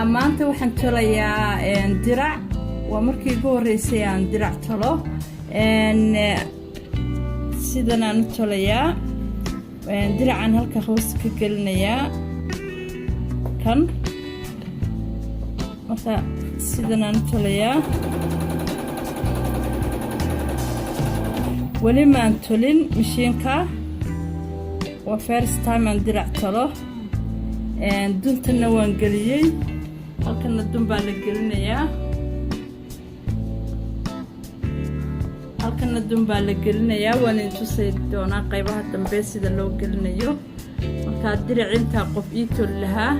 maanta waxaan tolayaa dirac waa markii ugu horeysay aan dirac tolo sidan aan tolayaa diracan halka hoos ka gelinayaa kan marka sidan aan tolayaa wali ma aan tolin mishiinka waa first time aan dirac tolo duntana waan geliyay halkana dun baa la gelinayaa halkana dun baa la gelinayaa waan intusay doonaa qaybaha dambe sida loo gelinayo marka dirac inta qof ii tol lahaa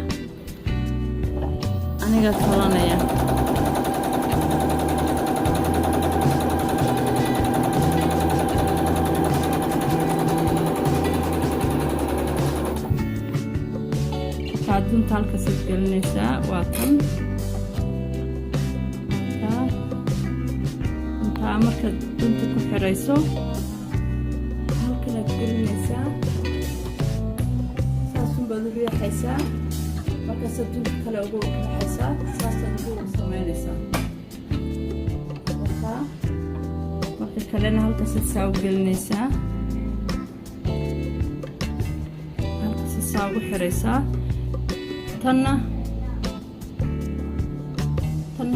aniga tolanaya dunta halkaas gelinaysaa waa tan intaa marka dunta ku xirayso halkanaad gelinaysaa saasun baad u riixaysaa markaasa dunta kale ugu riixaysaa saasaad ugu samaynaysaa marka kalena halkaasaad saa u gelinaysaa halkaasa saa ugu xiraysaa tanna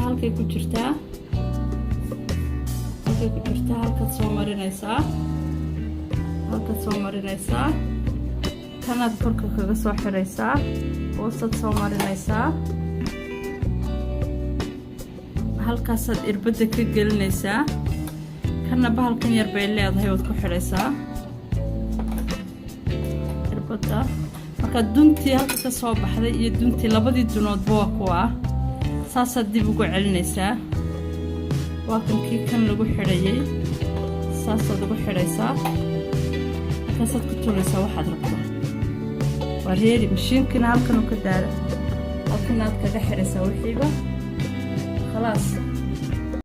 halkay ku jirtaa halkaad soo marinaysaa kanaad korka kaga soo xiraysaa hoosaad soo marinaysaa halkaasaad irbadda ka gelinaysaa kana bahalkan yar bay leedahay waad ku xidhaysaa irbadda marka duntii halka ka soo baxday iyo duntii labadii dunoodba waa kuwa saasaad dib ugu celinaysaa waa kankii kan lagu xidhayay saasaad ugu xidhaysaa markaasaad ku tulaysaa waxaad rabto waa reeri mashiinkina halkan u ka daara halkanaad kaga xidhaysaa wixiiba khalaas